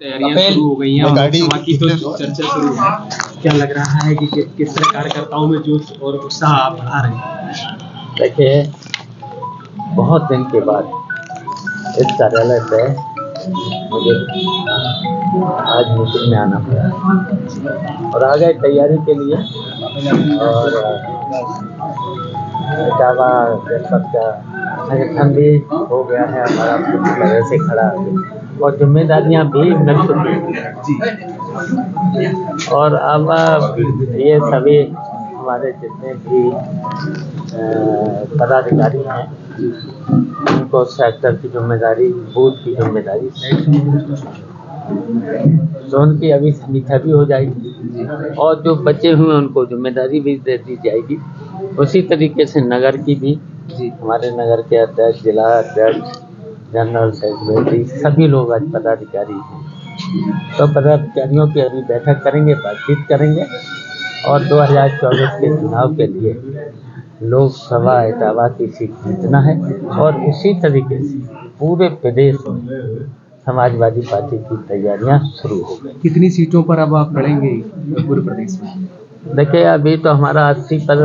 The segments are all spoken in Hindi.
तैयारियां शुरू हो गई हैं और लोकसभा की तो चर्चा शुरू है। क्या लग रहा है कि किस तरह कार्यकर्ताओं में जोश और उत्साह आप बढ़ा रहे हैं? देखिए, बहुत दिन के बाद इस कार्यालय पे मुझे आज मीटिंग में आना पड़ा और आ गए तैयारी के लिए। और इटावा जनपद का संगठन भी हो गया है हमारा पूरी तरह से खड़ा और जिम्मेदारियां भी मिल चुकी हैं। और अब ये सभी हमारे जितने भी पदाधिकारी हैं उनको सेक्टर की जिम्मेदारी, बूथ की जिम्मेदारी, जोन की अभी समीक्षा भी हो जाएगी और जो बचे हुए उनको जिम्मेदारी भी दे दी जाएगी। उसी तरीके से नगर की भी हमारे नगर के अध्यक्ष, जिला अध्यक्ष, जनरल सेक्रेटरी सभी लोग आज पदाधिकारी हैं। तो पदाधिकारियों की अभी बैठक करेंगे, बातचीत करेंगे और 2024 के चुनाव के लिए लोकसभा इटावा की सीट जीतना है। और इसी तरीके से पूरे प्रदेश में समाजवादी पार्टी की तैयारियां शुरू हो गई। कितनी सीटों पर अब आप लड़ेंगे पूरे प्रदेश में? देखिए, अभी तो हमारा 80 पर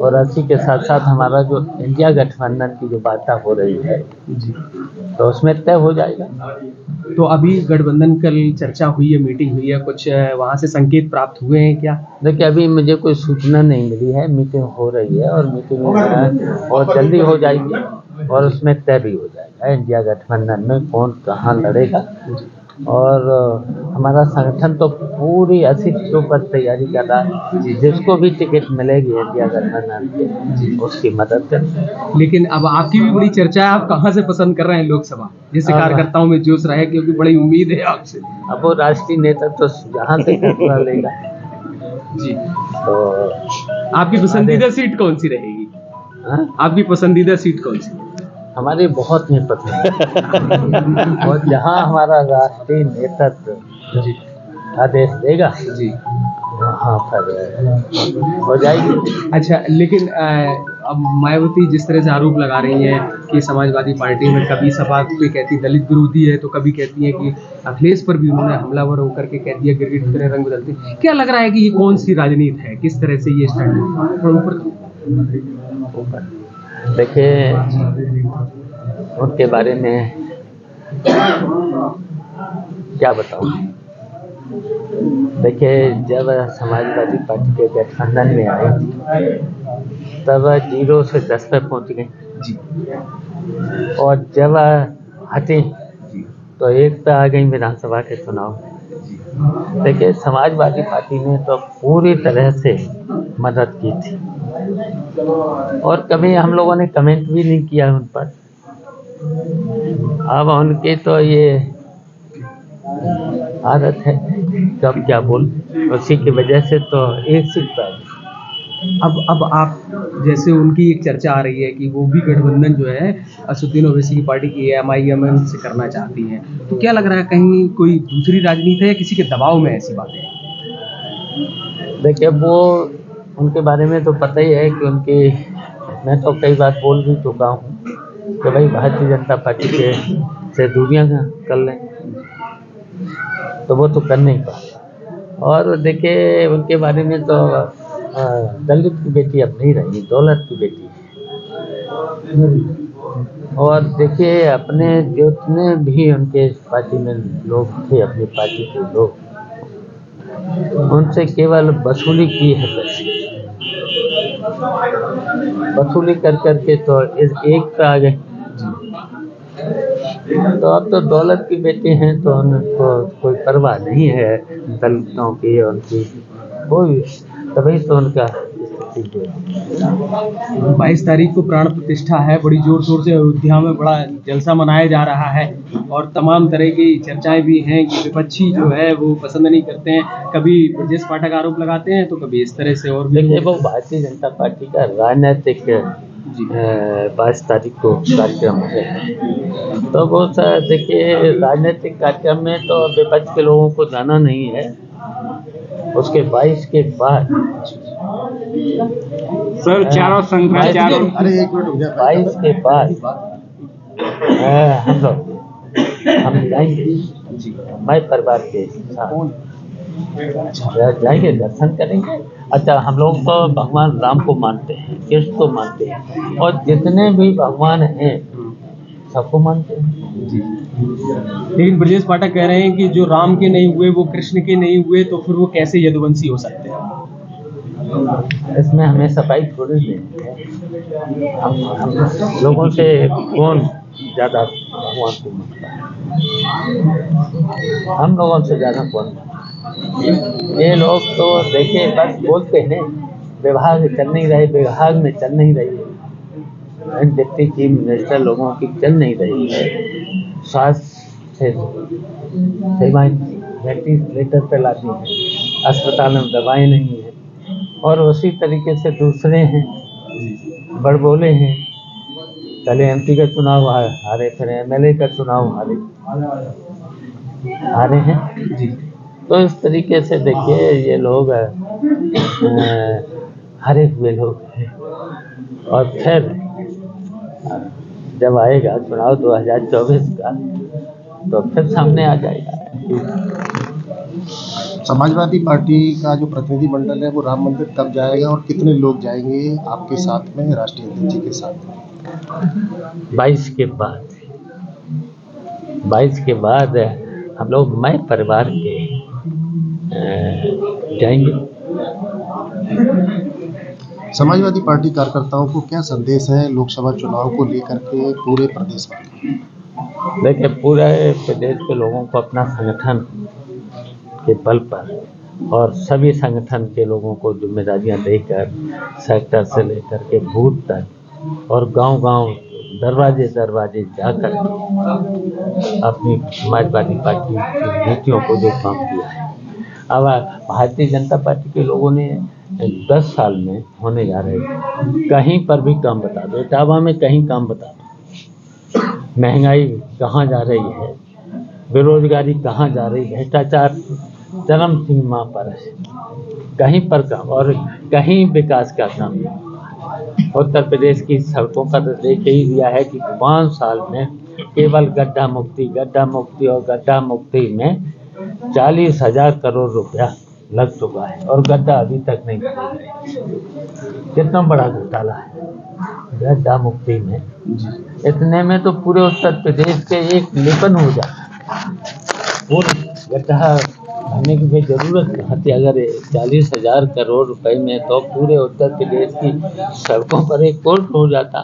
और 80 के साथ साथ हमारा जो इंडिया गठबंधन की जो वार्ता हो रही है जी, तो उसमें तय हो जाएगा। तो अभी गठबंधन कल चर्चा हुई है, मीटिंग हुई है, कुछ वहाँ से संकेत प्राप्त हुए हैं क्या? देखिए, अभी मुझे कोई सूचना नहीं मिली है। मीटिंग हो रही है और मीटिंग बहुत जल्दी हो जाएगी और उसमें तय भी हो जाएगा इंडिया गठबंधन में कौन कहाँ लड़ेगा। और हमारा संगठन तो पूरी 80 सीटों पर तैयारी कर रहा है। जिसको भी टिकट मिलेगी इंडिया गठबंधन के उसकी मदद करें। लेकिन अब आपकी भी बड़ी चर्चा है, आप कहाँ से पसंद कर रहे हैं लोकसभा? जैसे कार्यकर्ताओं में जोश रहा है क्योंकि बड़ी उम्मीद है आपसे। अब वो राष्ट्रीय नेता तो जहाँ से फैसला लेगा। जी, तो आपकी पसंदीदा सीट कौन सी रहेगी? आपकी पसंदीदा सीट कौन सी? हमारी बहुत ही पसंद और जहाँ हमारा राष्ट्रीय नेतृत्व आदेश देगा जी, वहाँ पर हो जाएगी। अच्छा, लेकिन अब मायावती जिस तरह से आरोप लगा रही हैं कि समाजवादी पार्टी में कभी सपा पे कहती दलित विरोधी है तो कभी कहती है कि अखिलेश पर भी उन्होंने हमलावर होकर के कह दिया गिरगिट की तरह रंग बदलते। क्या लग रहा है कि ये कौन सी राजनीति है, किस तरह से ये स्टैंड? देखिए, उनके बारे में क्या बताऊं। देखिए, जब समाजवादी पार्टी के गठबंधन में आई तब 0 से 10 पे पहुंच गए जी, और जब हटे तो 1 पे आ गई विधानसभा के चुनाव में। देखिए, समाजवादी पार्टी ने तो पूरी तरह से मदद की थी और कभी हम लोगों ने कमेंट भी नहीं किया उन पर। अब उनकी तो ये आदत है कब क्या बोल, उसी की वजह से तो एक सीट पर। अब आप जैसे उनकी एक चर्चा आ रही है कि वो भी गठबंधन जो है असदुद्दीन ओवैसी की पार्टी की AMIM से करना चाहती हैं, तो क्या लग रहा है कहीं कोई दूसरी राजनीति है या किसी के दबाव में ऐसी बातें हैं? देखिए, वो उनके बारे में तो पता ही है कि उनकी, मैं तो कई बार बोल भी चुका हूँ कि भाई भारतीय जनता पार्टी के से दूरियां कर लें, तो वो तो कर नहीं पाता। और देखिए, उनके बारे में तो दलित की बेटी अब नहीं रही, दौलत की बेटी है। और देखिए, अपने जितने भी उनके पार्टी में लोग थे, अपनी पार्टी के लोग, उनसे केवल वसूली की है। वसूली कर करके तो इस एक पे आ गए। तो अब तो दौलत की बेटे हैं तो उनको कोई परवाह नहीं है दलितों की, उनकी कोई, तभी तो उनका 22 तारीख को प्राण प्रतिष्ठा है, बड़ी जोर शोर से अयोध्या में बड़ा जलसा मनाया जा रहा है और तमाम तरह की चर्चाएं भी हैं कि विपक्षी जो है वो पसंद नहीं करते हैं, कभी ब्रजेश पाठक आरोप लगाते हैं तो कभी इस तरह से। और देखिए, वो भारतीय जनता पार्टी का राजनीतिक 22 तारीख को कार्यक्रम है, तो वो देखिए, राजनीतिक कार्यक्रम में तो विपक्ष के लोगों को जाना नहीं है। उसके 22 के बाद सर चारों संख्या 22 के बाद हम जाएंगे जी मैं परिवार के साथ जाएंगे, दर्शन करेंगे। अच्छा, हम लोग तो भगवान राम को मानते हैं, कृष्ण को मानते हैं, और जितने भी भगवान हैं सबको मानते हैं। जी। लेकिन ब्रजेश पाठक कह रहे हैं कि जो राम के नहीं हुए वो कृष्ण के नहीं हुए, तो फिर वो कैसे यदुवंशी हो सकते हैं? इसमें हमें सफाई थोड़ी देनी है। हम लोगों से कौन ज़्यादा भगवान को मानता है? हम लोगों से ज़्यादा कौन मानता है? ये लोग तो देखिए बस बोलते हैं, विभाग चल नहीं रहे, विभाग में चल नहीं रही है, डिप्टी चीफ मिनिस्टर लोगों की चल नहीं रही है, स्वास्थ्य सेवाएं वेंटिलेटर पे लाती हैं, अस्पताल में दवाएं नहीं है, और उसी तरीके से दूसरे हैं बड़बोले हैं। पहले एमपी का चुनाव हारे, फिर एमएलए का चुनाव हारे हैं जी। तो इस तरीके से देखिए ये लोग हारे हुए लोग हैं, और फिर जब आएगा चुनाव 2024 का तो फिर सामने आ जाएगा। समाजवादी पार्टी का जो प्रतिनिधि मंडल है वो राम मंदिर कब जाएगा और कितने लोग जाएंगे आपके साथ में, राष्ट्रीय अध्यक्ष जी के साथ में? 22 के बाद हम लोग मैं परिवार के जाएंगे। समाजवादी पार्टी कार्यकर्ताओं को क्या संदेश है लोकसभा चुनाव को लेकर के पूरे प्रदेश में? देखिए, पूरे प्रदेश के लोगों को अपना संगठन के बल पर और सभी संगठन के लोगों को जिम्मेदारियां देकर सेक्टर से लेकर के बूथ तक और गांव-गांव दरवाजे जाकर अपनी समाजवादी पार्टी की नीतियों को जो काम किया है। अब भारतीय जनता पार्टी के लोगों ने 10 साल में होने जा रहे हैं, कहीं पर भी काम बता दो, इटावा में कहीं काम बता दो, महंगाई कहाँ जा रही है, बेरोजगारी कहाँ जा रही है, भ्रष्टाचार चरम सीमा पर है, कहीं पर काम और कहीं विकास का काम नहीं। उत्तर प्रदेश की सड़कों का तो देख ही दिया है कि 5 साल में केवल गड्ढा मुक्ति और गड्ढा मुक्ति में 40,000 करोड़ रुपया लग चुका है, और गड्ढा अभी तक नहीं बना है। कितना बड़ा घोटाला है गड्ढा मुक्ति में। इतने में तो पूरे उत्तर प्रदेश के एक लेपन हो जाता है। वो गड्ढा भरने की कोई ज़रूरत नहीं थी। अगर 40,000 करोड़ रुपए में तो पूरे उत्तर प्रदेश की सड़कों पर एक कोर्ट हो जाता।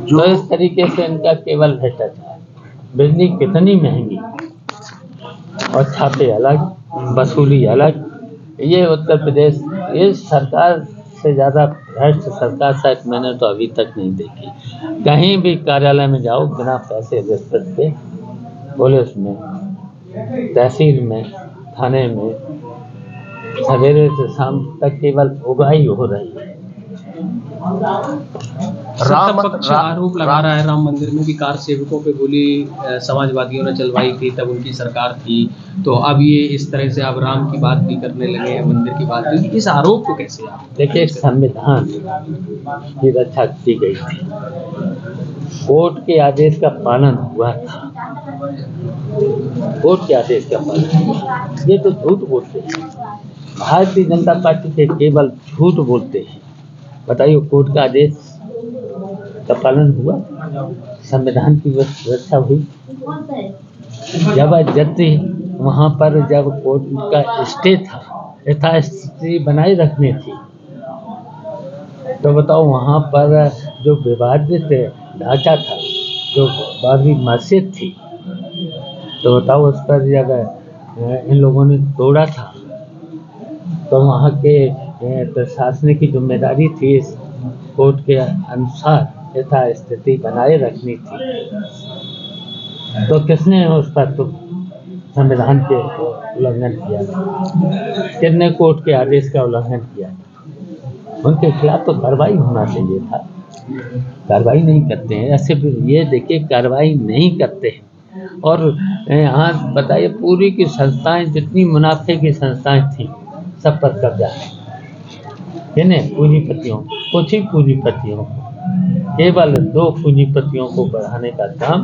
तो इस तरीके से इनका केवल भ्रष्टाचार, बिजली कितनी महंगी और छापे अलग, वसूली अलग। ये उत्तर प्रदेश, ये सरकार से ज़्यादा भ्रष्ट सरकार शायद मैंने तो अभी तक नहीं देखी। कहीं भी कार्यालय में जाओ, बिना पैसे रिश्वत के, पुलिस में, तहसील में, थाने में, सवेरे से शाम तक केवल उगाही हो रही है। सत्ता पक्ष आरोप लगा रहा है राम मंदिर में कि कार सेवकों पे गोली समाजवादियों ने चलवाई थी, तब उनकी सरकार थी, तो अब ये इस तरह से आप राम की बात भी करने लगे हैं, मंदिर की बात भी। इस आरोप को कैसे आप देखिए, संविधान की रक्षा की गई थी, कोर्ट के आदेश का पालन हुआ था, कोर्ट के आदेश का पालन हुआ। ये तो झूठ बोलते हैं, भारतीय जनता पार्टी के केवल झूठ बोलते हैं। बताइए, कोर्ट का आदेश का पालन हुआ, संविधान की रक्षा हुई। जबरदस्ती वहाँ पर जब कोर्ट का स्टे था, यथास्थिति बनाए रखनी थी, तो बताओ वहाँ पर जो विवादित ढांचा था, जो बाबरी मस्जिद थी, तो बताओ उस पर जब इन लोगों ने तोड़ा था, तो वहाँ के प्रशासनिक की जिम्मेदारी थी इस कोर्ट के अनुसार यथास्थिति बनाए रखनी थी। तो किसने उस पर तो संविधान के उल्लंघन किया था? किसने कोर्ट के आदेश का उल्लंघन किया था? उनके खिलाफ तो कार्रवाई होना चाहिए था। कार्रवाई नहीं करते हैं। ऐसे ये देखिए, कार्रवाई नहीं करते हैं। और यहाँ बताइए, पूरी की संस्थाएं, जितनी मुनाफे की संस्थाएं थीं, सब पर कब्जा है। किन्हें? पूंजीपतियों, कुछ ही पूंजीपतियों को। केवल 2 पूंजीपतियों को बढ़ाने का काम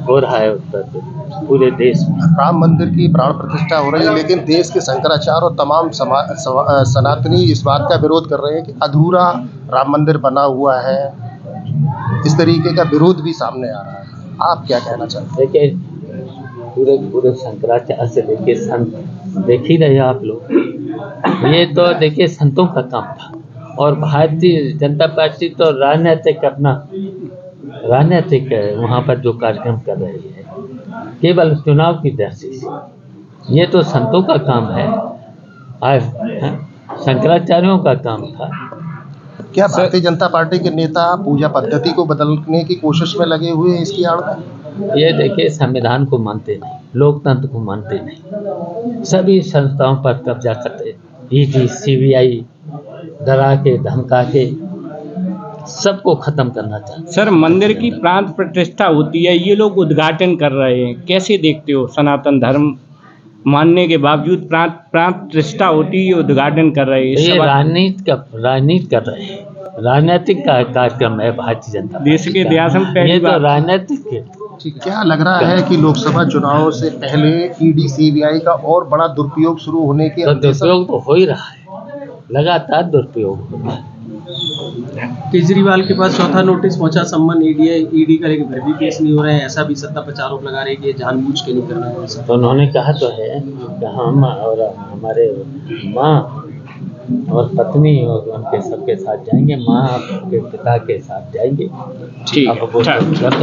हो रहा है उत्तर प्रदेश पूरे देश में। राम मंदिर की प्राण प्रतिष्ठा हो रही है, लेकिन देश के शंकराचार्य और तमाम सनातनी इस बात का विरोध कर रहे हैं कि अधूरा राम मंदिर बना हुआ है। इस तरीके का विरोध भी सामने आ रहा है। आप क्या कहना चाहते हैं? देखिए पूरे शंकराचार्य से लेके संत देख ही रहे आप लोग, ये तो देखिए संतों का काम था। और भारतीय जनता पार्टी तो राजनीतिक वहाँ पर जो कार्यक्रम कर रही है केवल चुनाव की दृष्टि से, ये तो संतों का काम है, शंकराचार्यों का काम था। क्या भारतीय जनता पार्टी के नेता पूजा पद्धति को बदलने की कोशिश में लगे हुए हैं इसकी आड़ में? ये देखिए संविधान को मानते नहीं, लोकतंत्र को मानते नहीं, सभी संस्थाओं पर कब्जा करते, ईडी सीबीआई डरा के धमका के सबको खत्म करना चाहते। सर, मंदिर की प्राण प्रतिष्ठा होती है, ये लोग उद्घाटन कर रहे हैं, कैसे देखते हो? सनातन धर्म मानने के बावजूद प्राण प्रतिष्ठा होती है, उद्घाटन कर रहे हैं। ये राजनीति कर रहे हैं, राजनीतिक का कार्यक्रम है भारतीय जनता पार्टी देश के इतिहास में पहली ये तो बार। राजनीतिक है। क्या लग रहा है कि लोकसभा चुनाव से पहले ईडी सीबीआई का और बड़ा दुरुपयोग शुरू होने की? तो दुरुपयोग तो हो ही रहा है, लगातार दुरुपयोग हो रहा है। केजरीवाल के पास चौथा नोटिस पहुंचा, सम्मन ईडी का, लेकिन फिर भी केस नहीं हो रहे हैं। ऐसा भी सत्ता प्रचारों लगा रहे हैं कि ये जानबूझ के नहीं कर रहे हैं ऐसा। तो उन्होंने कहा तो है कि हम और हमारे माँ और पत्नी और उनके सबके साथ जाएंगे, माँ के पिता के साथ जाएंगे। ठीक अब वो है।